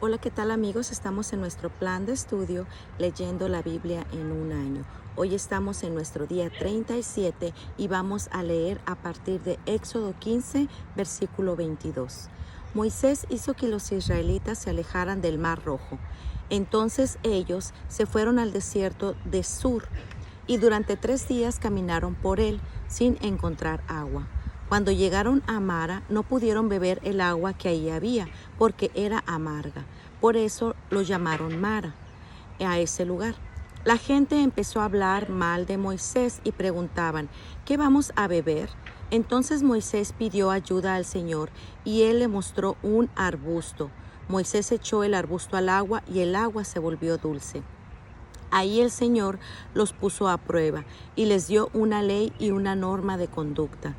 Hola, ¿qué tal amigos? Estamos en nuestro plan de estudio leyendo la Biblia en un año. Hoy estamos en nuestro día 37 y vamos a leer a partir de Éxodo 15, versículo 22. Moisés hizo que los israelitas se alejaran del Mar Rojo. Entonces ellos se fueron al desierto de Sur y durante 3 días caminaron por él sin encontrar agua. Cuando llegaron a Mara, no pudieron beber el agua que ahí había, porque era amarga. Por eso lo llamaron Mara, a ese lugar. La gente empezó a hablar mal de Moisés y preguntaban, ¿qué vamos a beber? Entonces Moisés pidió ayuda al Señor y él le mostró un arbusto. Moisés echó el arbusto al agua y el agua se volvió dulce. Ahí el Señor los puso a prueba y les dio una ley y una norma de conducta.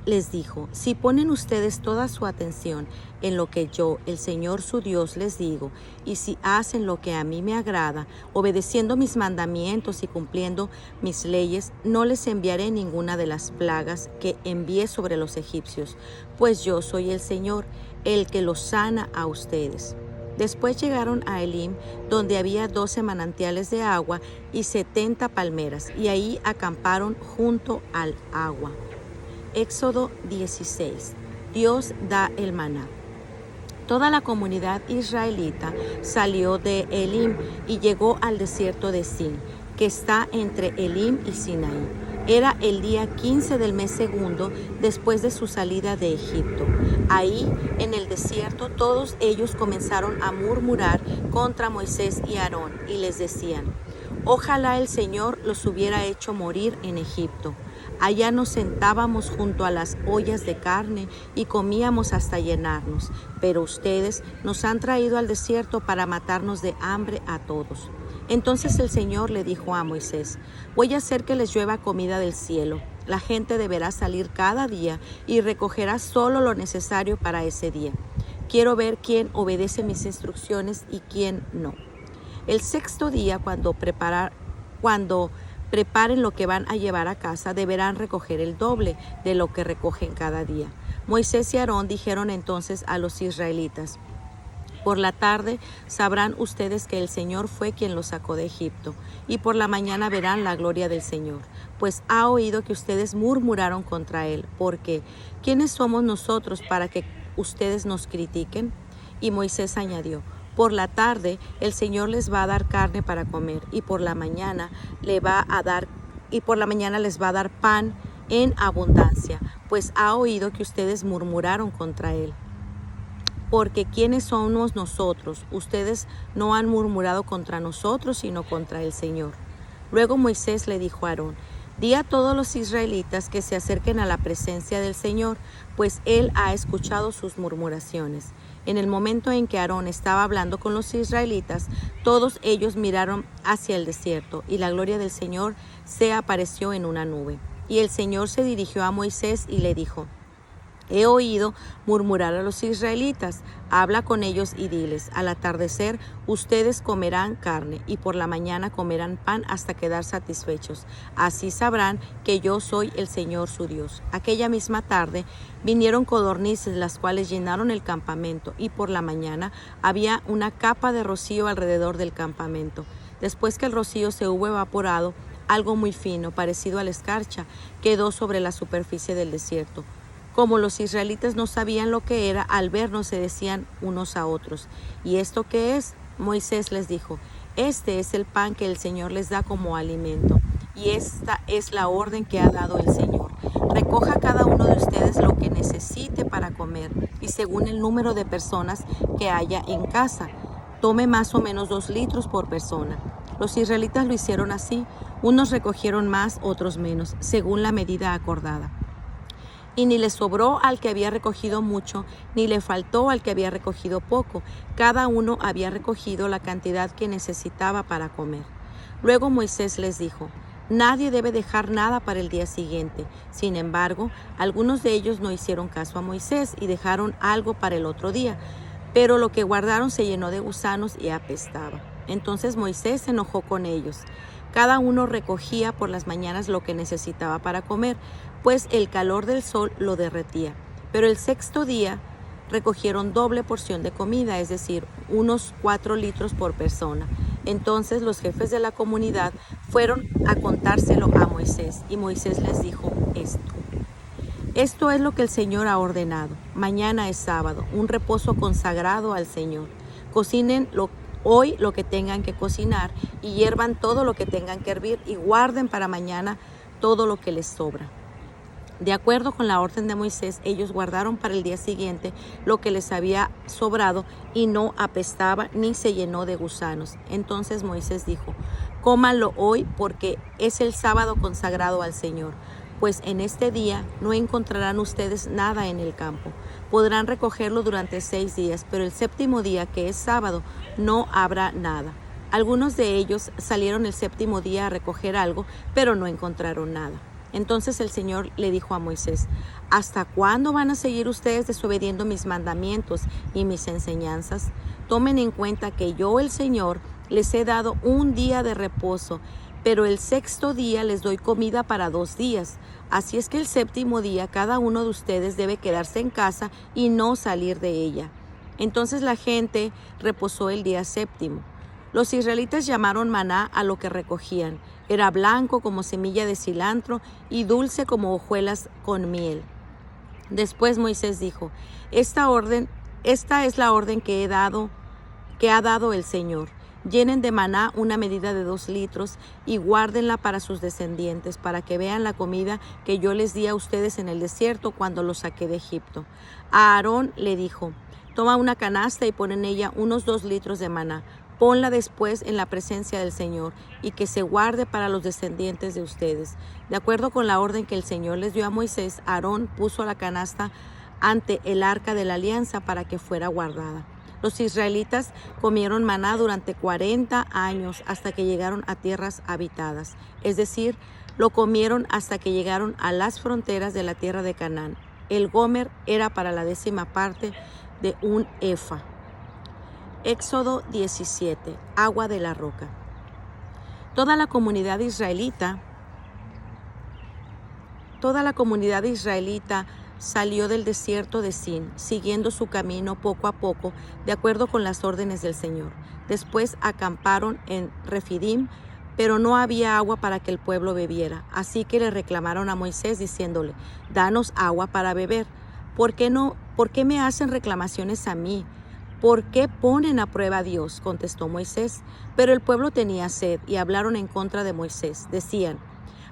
Les dijo, si ponen ustedes toda su atención en lo que yo, el Señor su Dios, les digo, y si hacen lo que a mí me agrada, obedeciendo mis mandamientos y cumpliendo mis leyes, no les enviaré ninguna de las plagas que envié sobre los egipcios, pues yo soy el Señor, el que los sana a ustedes. Después llegaron a Elim, donde había 12 manantiales de agua y 70 palmeras, y ahí acamparon junto al agua. Éxodo 16. Dios da el maná. Toda la comunidad israelita salió de Elim y llegó al desierto de Sin, que está entre Elim y Sinaí. Era el día 15 del mes segundo después de su salida de Egipto. Ahí, en el desierto, todos ellos comenzaron a murmurar contra Moisés y Aarón y les decían, ojalá el Señor los hubiera hecho morir en Egipto. Allá nos sentábamos junto a las ollas de carne y comíamos hasta llenarnos, pero ustedes nos han traído al desierto para matarnos de hambre a todos. Entonces el Señor le dijo a Moisés, voy a hacer que les llueva comida del cielo. La gente deberá salir cada día y recogerá solo lo necesario para ese día. Quiero ver quién obedece mis instrucciones y quién no. El sexto día, cuando preparen lo que van a llevar a casa, deberán recoger el doble de lo que recogen cada día. Moisés y Aarón dijeron entonces a los israelitas, por la tarde sabrán ustedes que el Señor fue quien los sacó de Egipto, y por la mañana verán la gloria del Señor, pues ha oído que ustedes murmuraron contra él, porque ¿quiénes somos nosotros para que ustedes nos critiquen? Y Moisés añadió, por la tarde el Señor les va a dar carne para comer y por la mañana les va a dar pan en abundancia, pues ha oído que ustedes murmuraron contra él. Porque ¿quiénes somos nosotros? Ustedes no han murmurado contra nosotros, sino contra el Señor. Luego Moisés le dijo a Aarón, di a todos los israelitas que se acerquen a la presencia del Señor, pues Él ha escuchado sus murmuraciones. En el momento en que Aarón estaba hablando con los israelitas, todos ellos miraron hacia el desierto, y la gloria del Señor se apareció en una nube. Y el Señor se dirigió a Moisés y le dijo, he oído murmurar a los israelitas, habla con ellos y diles, al atardecer ustedes comerán carne y por la mañana comerán pan hasta quedar satisfechos. Así sabrán que yo soy el Señor su Dios. Aquella misma tarde vinieron codornices, las cuales llenaron el campamento, y por la mañana había una capa de rocío alrededor del campamento. Después que el rocío se hubo evaporado, algo muy fino, parecido a la escarcha, quedó sobre la superficie del desierto. Como los israelitas no sabían lo que era, al vernos se decían unos a otros, ¿y esto qué es? Moisés les dijo, este es el pan que el Señor les da como alimento, y esta es la orden que ha dado el Señor. Recoja cada uno de ustedes lo que necesite para comer, y según el número de personas que haya en casa, tome más o menos 2 litros por persona. Los israelitas lo hicieron así, unos recogieron más, otros menos, según la medida acordada. Y ni le sobró al que había recogido mucho, ni le faltó al que había recogido poco. Cada uno había recogido la cantidad que necesitaba para comer. Luego Moisés les dijo, nadie debe dejar nada para el día siguiente. Sin embargo, algunos de ellos no hicieron caso a Moisés y dejaron algo para el otro día. Pero lo que guardaron se llenó de gusanos y apestaba. Entonces Moisés se enojó con ellos. Cada uno recogía por las mañanas lo que necesitaba para comer, pues el calor del sol lo derretía. Pero el sexto día recogieron doble porción de comida, es decir, unos 4 litros por persona. Entonces los jefes de la comunidad fueron a contárselo a Moisés, y Moisés les dijo esto. Esto es lo que el Señor ha ordenado. Mañana es sábado, un reposo consagrado al Señor. Cocinen hoy lo que tengan que cocinar y hiervan todo lo que tengan que hervir y guarden para mañana todo lo que les sobra. De acuerdo con la orden de Moisés, ellos guardaron para el día siguiente lo que les había sobrado y no apestaba ni se llenó de gusanos. Entonces Moisés dijo: cómanlo hoy porque es el sábado consagrado al Señor. Pues en este día no encontrarán ustedes nada en el campo. Podrán recogerlo durante 6 días, pero el séptimo día, que es sábado, no habrá nada. Algunos de ellos salieron el séptimo día a recoger algo, pero no encontraron nada. Entonces el Señor le dijo a Moisés: ¿hasta cuándo van a seguir ustedes desobediendo mis mandamientos y mis enseñanzas? Tomen en cuenta que yo, el Señor, les he dado un día de reposo, pero el sexto día les doy comida para 2 días. Así es que el séptimo día cada uno de ustedes debe quedarse en casa y no salir de ella. Entonces la gente reposó el día séptimo. Los israelitas llamaron maná a lo que recogían. Era blanco como semilla de cilantro y dulce como hojuelas con miel. Después Moisés dijo: Esta es la orden que ha dado el Señor. Llenen de maná una medida de 2 litros y guárdenla para sus descendientes, para que vean la comida que yo les di a ustedes en el desierto cuando los saqué de Egipto. A Aarón le dijo: toma una canasta y pon en ella unos 2 litros de maná. Ponla después en la presencia del Señor y que se guarde para los descendientes de ustedes. De acuerdo con la orden que el Señor les dio a Moisés, Aarón puso la canasta ante el arca de la alianza para que fuera guardada. Los israelitas comieron maná durante 40 años hasta que llegaron a tierras habitadas. Es decir, lo comieron hasta que llegaron a las fronteras de la tierra de Canaán. El gomer era para la 10ª parte de un efa. Éxodo 17. Agua de la roca. Toda la comunidad israelita salió del desierto de Sin, siguiendo su camino poco a poco, de acuerdo con las órdenes del Señor. Después acamparon en Refidim, pero no había agua para que el pueblo bebiera. Así que le reclamaron a Moisés diciéndole: danos agua para beber. ¿Por qué me hacen reclamaciones a mí? ¿Por qué ponen a prueba a Dios?, contestó Moisés. Pero el pueblo tenía sed y hablaron en contra de Moisés. Decían: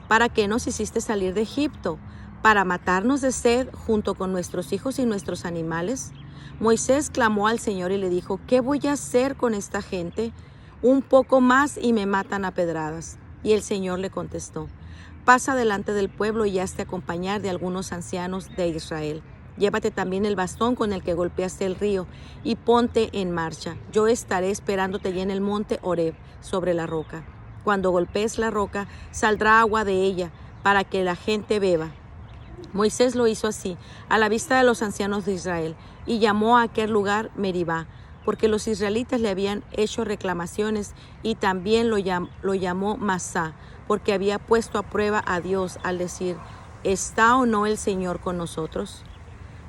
¿para qué nos hiciste salir de Egipto? ¿Para matarnos de sed junto con nuestros hijos y nuestros animales? Moisés clamó al Señor y le dijo: ¿qué voy a hacer con esta gente? Un poco más y me matan a pedradas. Y el Señor le contestó: pasa delante del pueblo y hazte acompañar de algunos ancianos de Israel. Llévate también el bastón con el que golpeaste el río y ponte en marcha. Yo estaré esperándote allí en el monte Horeb, sobre la roca. Cuando golpees la roca, saldrá agua de ella para que la gente beba. Moisés lo hizo así, a la vista de los ancianos de Israel, y llamó a aquel lugar Meribá, porque los israelitas le habían hecho reclamaciones, y también lo llamó Masá, porque había puesto a prueba a Dios al decir: ¿está o no el Señor con nosotros?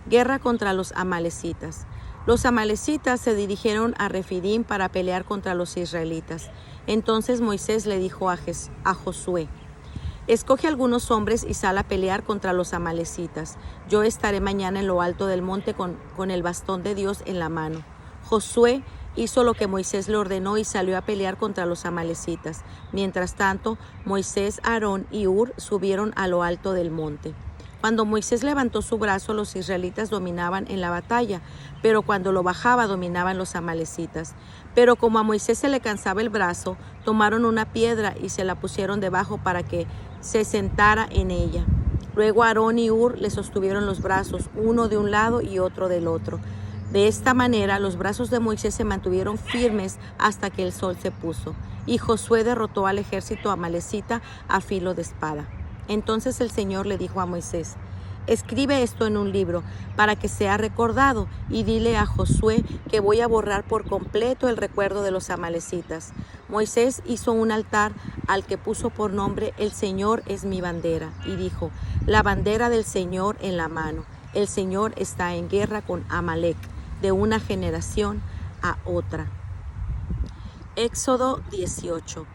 Guerra contra los amalecitas. Los amalecitas se dirigieron a Refidim para pelear contra los israelitas. Entonces Moisés le dijo a Josué: escoge algunos hombres y sal a pelear contra los amalecitas. Yo estaré mañana en lo alto del monte con el bastón de Dios en la mano. Josué hizo lo que Moisés le ordenó y salió a pelear contra los amalecitas. Mientras tanto, Moisés, Aarón y Hur subieron a lo alto del monte. Cuando Moisés levantó su brazo, los israelitas dominaban en la batalla, pero cuando lo bajaba dominaban los amalecitas. Pero como a Moisés se le cansaba el brazo, tomaron una piedra y se la pusieron debajo para que se sentara en ella. Luego Aarón y Hur le sostuvieron los brazos, uno de un lado y otro del otro. De esta manera los brazos de Moisés se mantuvieron firmes hasta que el sol se puso, y Josué derrotó al ejército amalecita a filo de espada. Entonces el Señor le dijo a Moisés: escribe esto en un libro para que sea recordado, y dile a Josué que voy a borrar por completo el recuerdo de los amalecitas. Moisés hizo un altar al que puso por nombre: El Señor es mi bandera, y dijo: la bandera del Señor en la mano. el Señor está en guerra con Amalek de una generación a otra. Éxodo 18.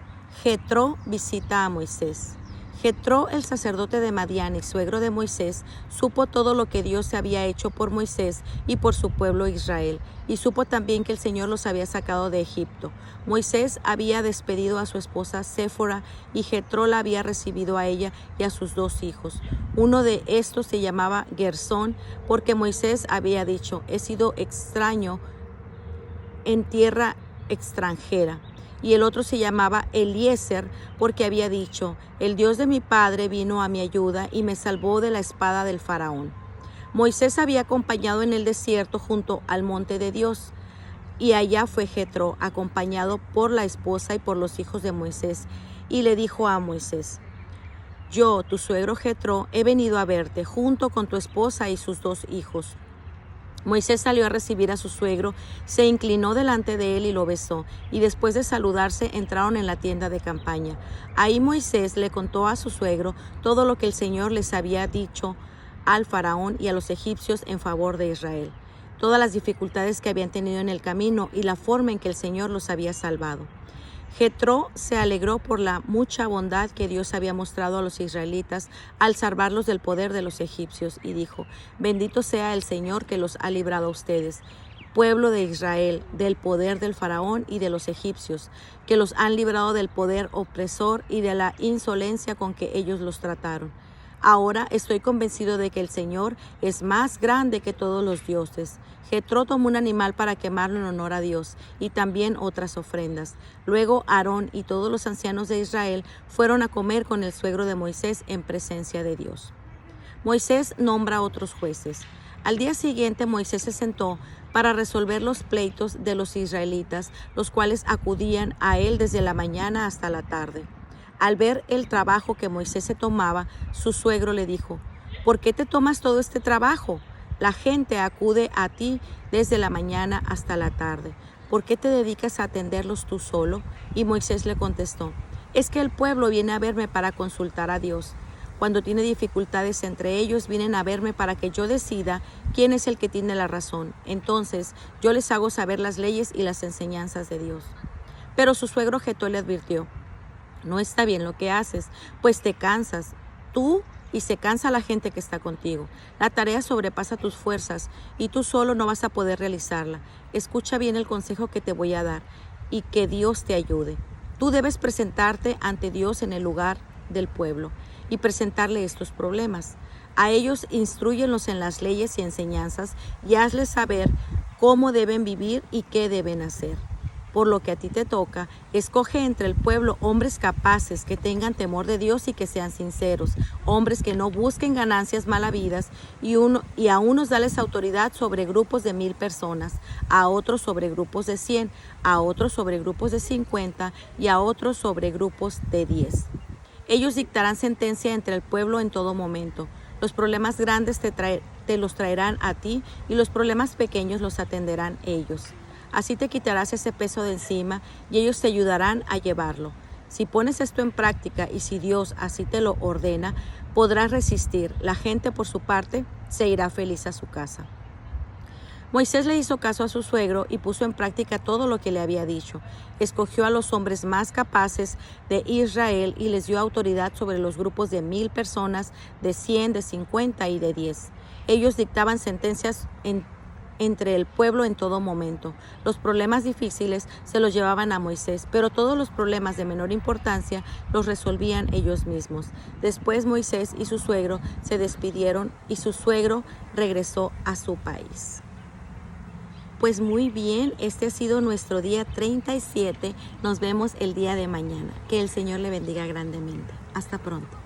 Jetro visita a Moisés. Jetro, el sacerdote de Madián y suegro de Moisés, supo todo lo que Dios había hecho por Moisés y por su pueblo Israel, y supo también que el Señor los había sacado de Egipto. Moisés había despedido a su esposa Séfora, y Jetro la había recibido a ella y a sus 2 hijos. Uno de estos se llamaba Gersón, porque Moisés había dicho: he sido extraño en tierra extranjera. Y el otro se llamaba Eliezer, porque había dicho: el Dios de mi padre vino a mi ayuda y me salvó de la espada del faraón. Moisés había acompañado en el desierto junto al monte de Dios, y allá fue Jetro, acompañado por la esposa y por los hijos de Moisés, y le dijo a Moisés: yo, tu suegro Jetro, he venido a verte junto con tu esposa y sus 2 hijos. Moisés salió a recibir a su suegro, se inclinó delante de él y lo besó, y después de saludarse entraron en la tienda de campaña. Ahí Moisés le contó a su suegro todo lo que el Señor les había dicho al faraón y a los egipcios en favor de Israel, todas las dificultades que habían tenido en el camino y la forma en que el Señor los había salvado. Jetro se alegró por la mucha bondad que Dios había mostrado a los israelitas al salvarlos del poder de los egipcios, y dijo: bendito sea el Señor que los ha librado a ustedes, pueblo de Israel, del poder del faraón y de los egipcios, que los han librado del poder opresor y de la insolencia con que ellos los trataron. Ahora estoy convencido de que el Señor es más grande que todos los dioses. Jetro tomó un animal para quemarlo en honor a Dios y también otras ofrendas. Luego Aarón y todos los ancianos de Israel fueron a comer con el suegro de Moisés en presencia de Dios. Moisés nombra a otros jueces. Al día siguiente Moisés se sentó para resolver los pleitos de los israelitas, los cuales acudían a él desde la mañana hasta la tarde. Al ver el trabajo que Moisés se tomaba, su suegro le dijo: ¿por qué te tomas todo este trabajo? La gente acude a ti desde la mañana hasta la tarde. ¿Por qué te dedicas a atenderlos tú solo? Y Moisés le contestó: es que el pueblo viene a verme para consultar a Dios. Cuando tiene dificultades entre ellos, vienen a verme para que yo decida quién es el que tiene la razón. Entonces yo les hago saber las leyes y las enseñanzas de Dios. Pero su suegro Jetro le advirtió: no está bien lo que haces, pues te cansas tú y se cansa la gente que está contigo. La tarea sobrepasa tus fuerzas y tú solo no vas a poder realizarla. Escucha bien el consejo que te voy a dar y que Dios te ayude. Tú debes presentarte ante Dios en el lugar del pueblo y presentarle estos problemas. A ellos instrúyenlos en las leyes y enseñanzas y hazles saber cómo deben vivir y qué deben hacer. Por lo que a ti te toca, escoge entre el pueblo hombres capaces, que tengan temor de Dios y que sean sinceros, hombres que no busquen ganancias malavidas, y a unos dales autoridad sobre grupos de 1000 personas, a otros sobre grupos de 100, a otros sobre grupos de 50 y a otros sobre grupos de 10. Ellos dictarán sentencia entre el pueblo en todo momento. Los problemas grandes te los traerán a ti y los problemas pequeños los atenderán ellos. Así te quitarás ese peso de encima y ellos te ayudarán a llevarlo. Si pones esto en práctica y si Dios así te lo ordena, podrás resistir. La gente, por su parte, se irá feliz a su casa. Moisés le hizo caso a su suegro y puso en práctica todo lo que le había dicho. Escogió a los hombres más capaces de Israel y les dio autoridad sobre los grupos de 1000 personas, de 100, de 50 y de 10. Ellos dictaban sentencias entre el pueblo en todo momento. Los problemas difíciles se los llevaban a Moisés, pero todos los problemas de menor importancia los resolvían ellos mismos. Después Moisés y su suegro se despidieron y su suegro regresó a su país. Pues muy bien, este ha sido nuestro día 37. Nos vemos el día de mañana. Que el Señor le bendiga grandemente. Hasta pronto.